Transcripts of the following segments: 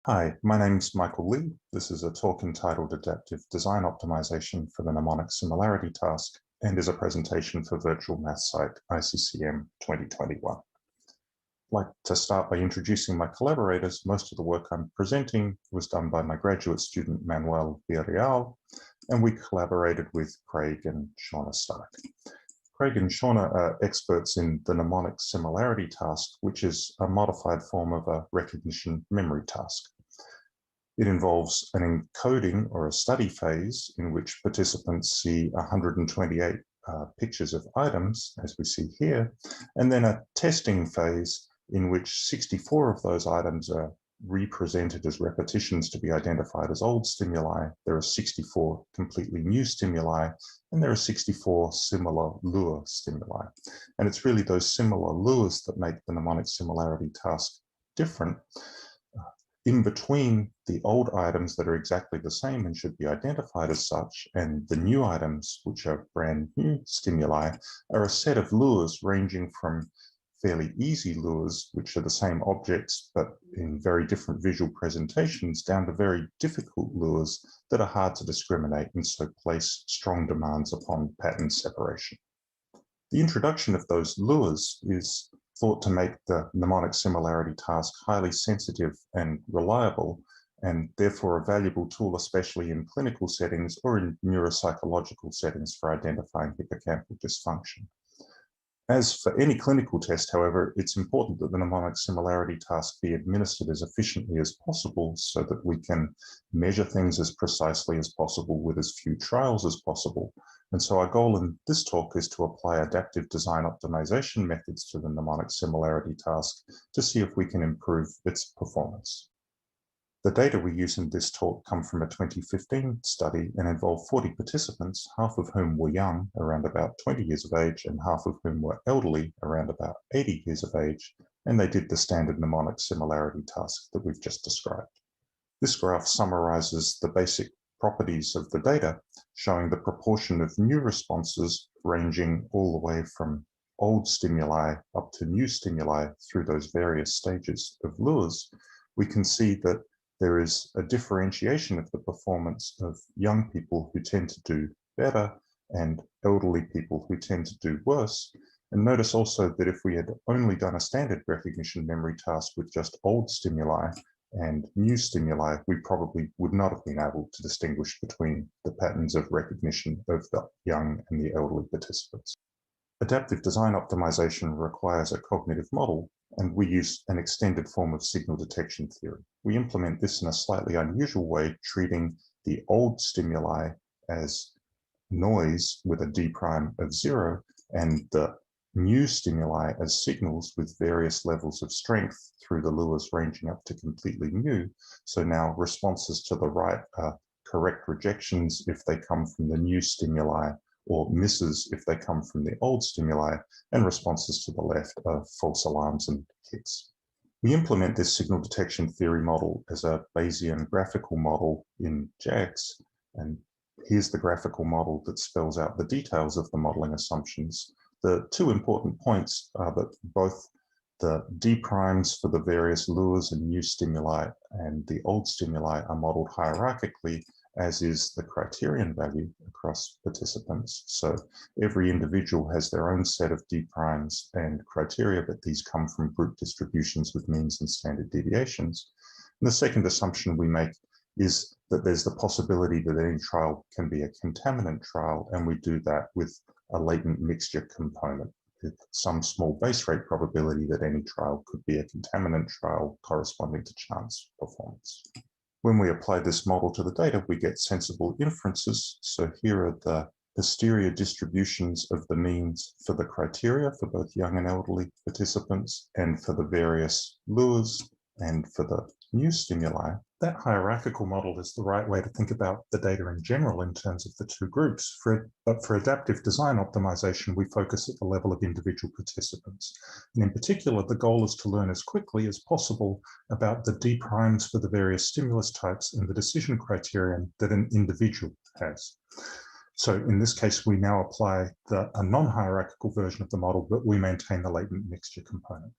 Hi, my name's Michael Lee. This is a talk entitled Adaptive Design Optimization for the Mnemonic Similarity Task and is a presentation for Virtual Math Site ICCM 2021. I'd like to start by introducing my collaborators. Most of the work I'm presenting was done by my graduate student Manuel Villarreal, and we collaborated with Craig and Shauna Stark. Craig and Shauna are experts in the mnemonic similarity task, which is a modified form of a recognition memory task. It involves an encoding or a study phase in which participants see 128 pictures of items, as we see here, and then a testing phase in which 64 of those items are represented as repetitions to be identified as old stimuli. There are 64 completely new stimuli, and there are 64 similar lure stimuli. And it's really those similar lures that make the mnemonic similarity task different. In between the old items that are exactly the same and should be identified as such, and the new items, which are brand new stimuli, are a set of lures ranging from fairly easy lures, which are the same objects but in very different visual presentations, down to very difficult lures that are hard to discriminate and so place strong demands upon pattern separation. The introduction of those lures is thought to make the mnemonic similarity task highly sensitive and reliable, and therefore a valuable tool, especially in clinical settings or in neuropsychological settings for identifying hippocampal dysfunction. As for any clinical test, however, it's important that the mnemonic similarity task be administered as efficiently as possible so that we can measure things as precisely as possible with as few trials as possible. And so our goal in this talk is to apply adaptive design optimization methods to the mnemonic similarity task to see if we can improve its performance. The data we use in this talk come from a 2015 study and involve 40 participants, half of whom were young, around about 20 years of age, and half of whom were elderly, around about 80 years of age, and they did the standard mnemonic similarity task that we've just described. This graph summarizes the basic properties of the data, showing the proportion of new responses ranging all the way from old stimuli up to new stimuli through those various stages of lures. We can see that there is a differentiation of the performance of young people who tend to do better and elderly people who tend to do worse. And notice also that if we had only done a standard recognition memory task with just old stimuli and new stimuli, we probably would not have been able to distinguish between the patterns of recognition of the young and the elderly participants. Adaptive design optimization requires a cognitive model, and we use an extended form of signal detection theory. We implement this in a slightly unusual way, treating the old stimuli as noise with a d prime of 0 and the new stimuli as signals with various levels of strength through the lures ranging up to completely new. So now responses to the right are correct rejections if they come from the new stimuli, or misses if they come from the old stimuli, and responses to the left are false alarms and hits. We implement this signal detection theory model as a Bayesian graphical model in JAX, and here's the graphical model that spells out the details of the modeling assumptions. The two important points are that both the D primes for the various lures and new stimuli and the old stimuli are modeled hierarchically, as is the criterion value across participants. So every individual has their own set of D primes and criteria, but these come from group distributions with means and standard deviations. And the second assumption we make is that there's the possibility that any trial can be a contaminant trial, and we do that with a latent mixture component, with some small base rate probability that any trial could be a contaminant trial corresponding to chance performance. When we apply this model to the data, we get sensible inferences. So here are the posterior distributions of the means for the criteria for both young and elderly participants, and for the various lures, and for the new stimuli. That hierarchical model is the right way to think about the data in general in terms of the two groups. But for adaptive design optimization, we focus at the level of individual participants. And in particular, the goal is to learn as quickly as possible about the D primes for the various stimulus types and the decision criterion that an individual has. So in this case, we now apply a non-hierarchical version of the model, but we maintain the latent mixture component.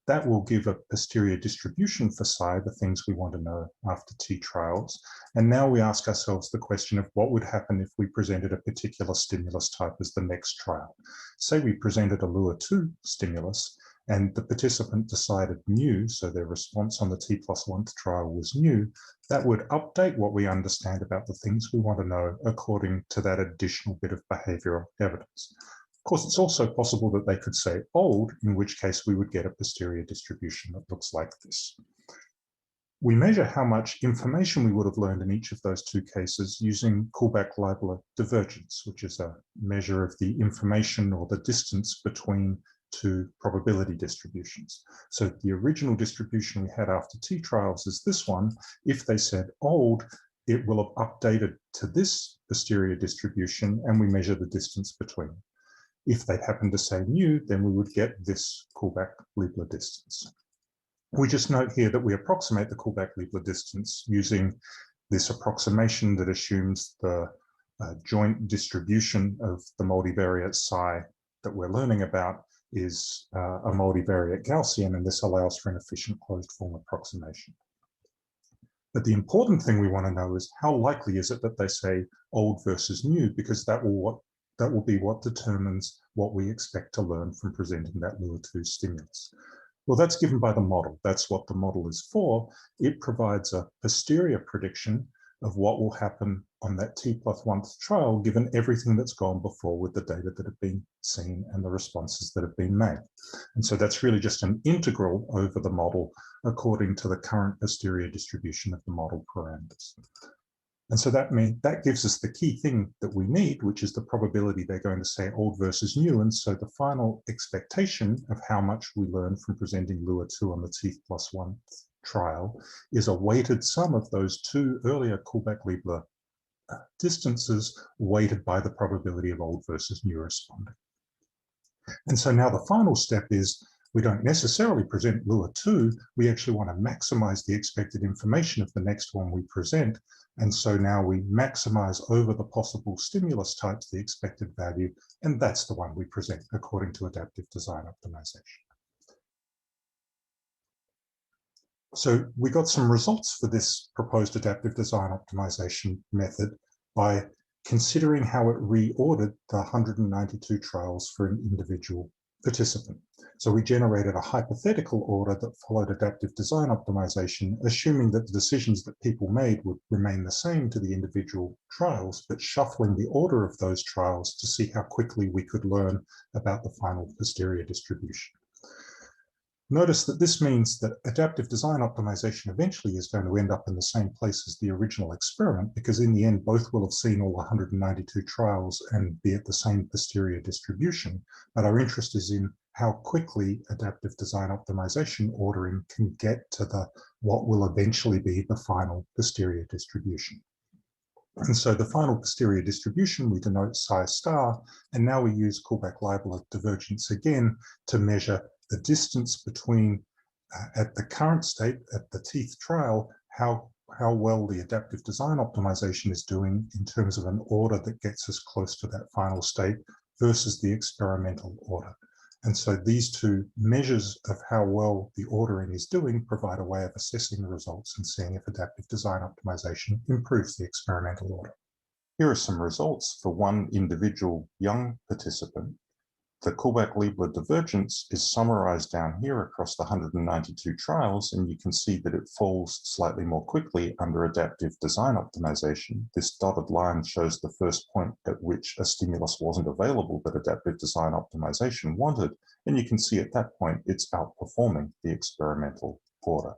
That will give a posterior distribution for psi, the things we want to know after T trials. And now we ask ourselves the question of what would happen if we presented a particular stimulus type as the next trial. Say we presented a Lua2 stimulus and the participant decided new, so their response on the T+1 trial was new. That would update what we understand about the things we want to know according to that additional bit of behavioral evidence. Of course, it's also possible that they could say old, in which case we would get a posterior distribution that looks like this. We measure how much information we would have learned in each of those two cases using Kullback-Leibler divergence, which is a measure of the information or the distance between two probability distributions. So the original distribution we had after T trials is this one. If they said old, it will have updated to this posterior distribution, and we measure the distance between. If they happen to say new, then we would get this Kullback-Leibler distance. We just note here that we approximate the Kullback-Leibler distance using this approximation that assumes the joint distribution of the multivariate psi that we're learning about is a multivariate Gaussian, and this allows for an efficient closed form approximation. But the important thing we want to know is how likely is it that they say old versus new, because that will be what determines what we expect to learn from presenting that Lua2 stimulus. Well, that's given by the model. That's what the model is for. It provides a posterior prediction of what will happen on that T+1 trial, given everything that's gone before with the data that have been seen and the responses that have been made. And so that's really just an integral over the model according to the current posterior distribution of the model parameters. And so that gives us the key thing that we need, which is the probability they're going to say old versus new. And so the final expectation of how much we learn from presenting Lua2 on the T+1 trial is a weighted sum of those two earlier Kullback-Leibler distances weighted by the probability of old versus new responding. And so now the final step is we don't necessarily present Lua2, we actually want to maximize the expected information of the next one we present. And so now we maximize over the possible stimulus types the expected value, and that's the one we present according to adaptive design optimization. So we got some results for this proposed adaptive design optimization method by considering how it reordered the 192 trials for an individual participant. So we generated a hypothetical order that followed adaptive design optimization, assuming that the decisions that people made would remain the same to the individual trials, but shuffling the order of those trials to see how quickly we could learn about the final posterior distribution. Notice that this means that adaptive design optimization eventually is going to end up in the same place as the original experiment, because in the end, both will have seen all 192 trials and be at the same posterior distribution. But our interest is in how quickly adaptive design optimization ordering can get to what will eventually be the final posterior distribution. And so the final posterior distribution, we denote psi star, and now we use Kullback-Leibler divergence again to measure the distance between, at the current state, at the teeth trial, how well the adaptive design optimization is doing in terms of an order that gets us close to that final state versus the experimental order. And so these two measures of how well the ordering is doing provide a way of assessing the results and seeing if adaptive design optimization improves the experimental order. Here are some results for one individual young participant. The Kullback-Leibler divergence is summarized down here across the 192 trials, and you can see that it falls slightly more quickly under adaptive design optimization. This dotted line shows the first point at which a stimulus wasn't available that adaptive design optimization wanted, and you can see at that point it's outperforming the experimental order.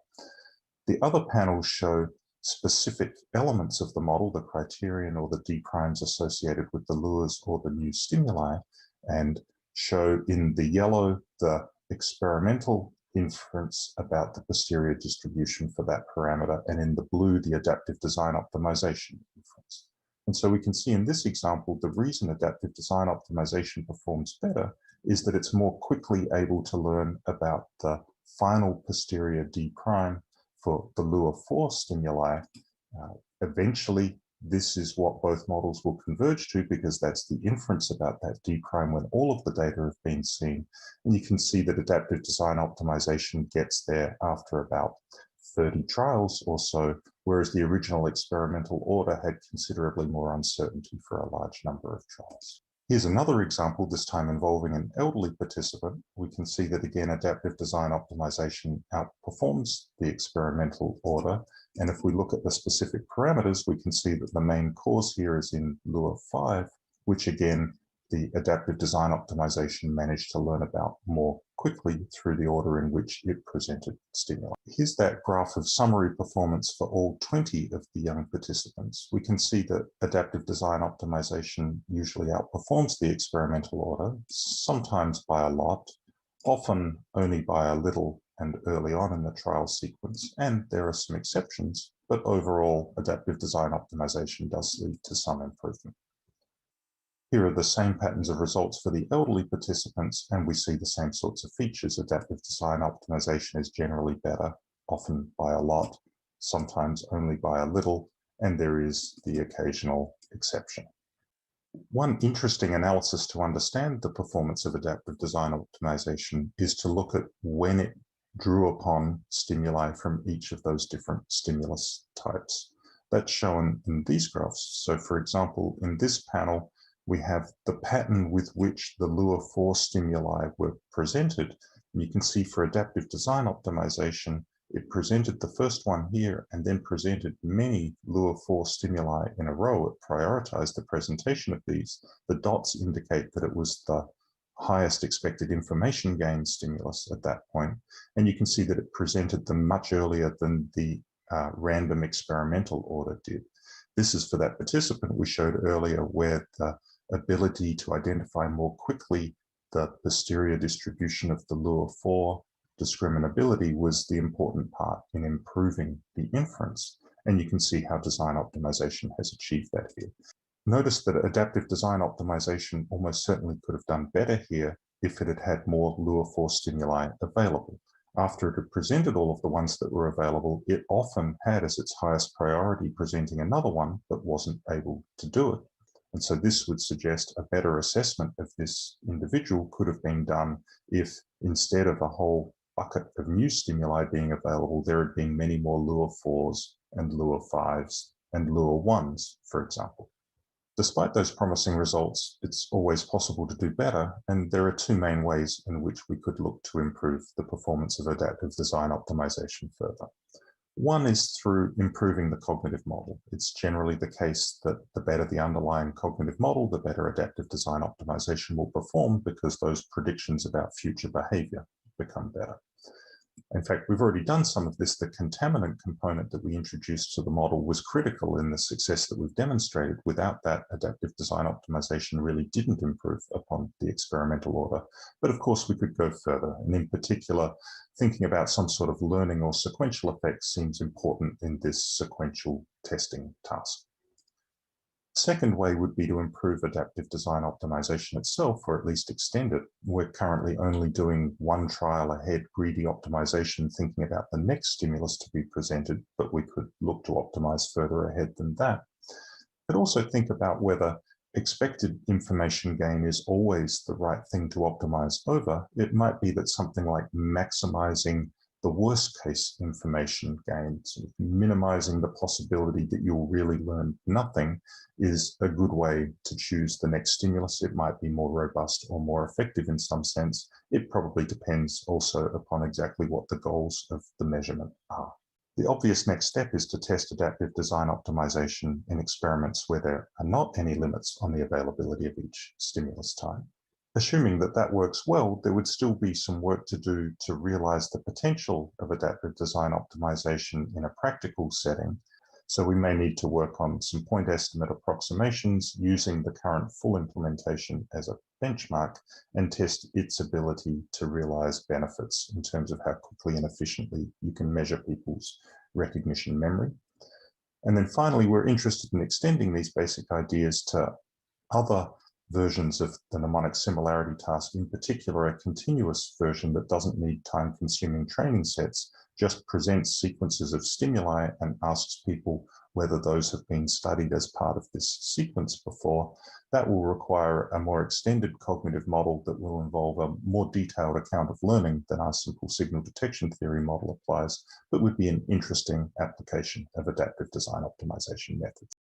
The other panels show specific elements of the model, the criterion or the D primes associated with the lures or the new stimuli, and show in the yellow the experimental inference about the posterior distribution for that parameter, and in the blue the adaptive design optimization inference. And so we can see in this example, the reason adaptive design optimization performs better is that it's more quickly able to learn about the final posterior D prime for the Lua4 stimuli, eventually This is what both models will converge to because that's the inference about that D prime when all of the data have been seen. And you can see that adaptive design optimization gets there after about 30 trials or so, whereas the original experimental order had considerably more uncertainty for a large number of trials. Here's another example, this time involving an elderly participant. We can see that again, adaptive design optimization outperforms the experimental order. And if we look at the specific parameters, we can see that the main cause here is in Lua5, which again, the adaptive design optimization managed to learn about more quickly through the order in which it presented stimuli. Here's that graph of summary performance for all 20 of the young participants. We can see that adaptive design optimization usually outperforms the experimental order, sometimes by a lot, often only by a little and early on in the trial sequence, and there are some exceptions, but overall adaptive design optimization does lead to some improvement. Here are the same patterns of results for the elderly participants, and we see the same sorts of features. Adaptive design optimization is generally better, often by a lot, sometimes only by a little, and there is the occasional exception. One interesting analysis to understand the performance of adaptive design optimization is to look at when it drew upon stimuli from each of those different stimulus types. That's shown in these graphs. So for example, in this panel, we have the pattern with which the Lua4 stimuli were presented. And you can see for adaptive design optimization, it presented the first one here and then presented many Lua4 stimuli in a row. It prioritized the presentation of these. The dots indicate that it was the highest expected information gain stimulus at that point. And you can see that it presented them much earlier than the random experimental order did. This is for that participant we showed earlier where the ability to identify more quickly the posterior distribution of the Lua4 discriminability was the important part in improving the inference. And you can see how design optimization has achieved that here. Notice that adaptive design optimization almost certainly could have done better here if it had had more Lua4 stimuli available. After it had presented all of the ones that were available, it often had as its highest priority presenting another one but wasn't able to do it. And so this would suggest a better assessment of this individual could have been done if instead of a whole bucket of new stimuli being available, there had been many more Lua4s and Lua5s and Lua1s, for example. Despite those promising results, it's always possible to do better, and there are two main ways in which we could look to improve the performance of adaptive design optimization further. One is through improving the cognitive model. It's generally the case that the better the underlying cognitive model, the better adaptive design optimization will perform because those predictions about future behavior become better. In fact, we've already done some of this. The contaminant component that we introduced to the model was critical in the success that we've demonstrated. Without that, adaptive design optimization really didn't improve upon the experimental order. But of course, we could go further. And in particular, thinking about some sort of learning or sequential effect seems important in this sequential testing task. Second way would be to improve adaptive design optimization itself, or at least extend it. We're currently only doing one trial ahead, greedy optimization, thinking about the next stimulus to be presented, but we could look to optimize further ahead than that. But also think about whether expected information gain is always the right thing to optimize over. It might be that something like maximizing the worst case information gain, sort of minimizing the possibility that you'll really learn nothing, is a good way to choose the next stimulus. It might be more robust or more effective in some sense. It probably depends also upon exactly what the goals of the measurement are. The obvious next step is to test adaptive design optimization in experiments where there are not any limits on the availability of each stimulus time. Assuming that that works well, there would still be some work to do to realize the potential of adaptive design optimization in a practical setting. So we may need to work on some point estimate approximations using the current full implementation as a benchmark and test its ability to realize benefits in terms of how quickly and efficiently you can measure people's recognition memory. And then finally, we're interested in extending these basic ideas to other versions of the mnemonic similarity task, in particular a continuous version that doesn't need time-consuming training sets, just presents sequences of stimuli and asks people whether those have been studied as part of this sequence before, that will require a more extended cognitive model that will involve a more detailed account of learning than our simple signal detection theory model applies, but would be an interesting application of adaptive design optimization methods.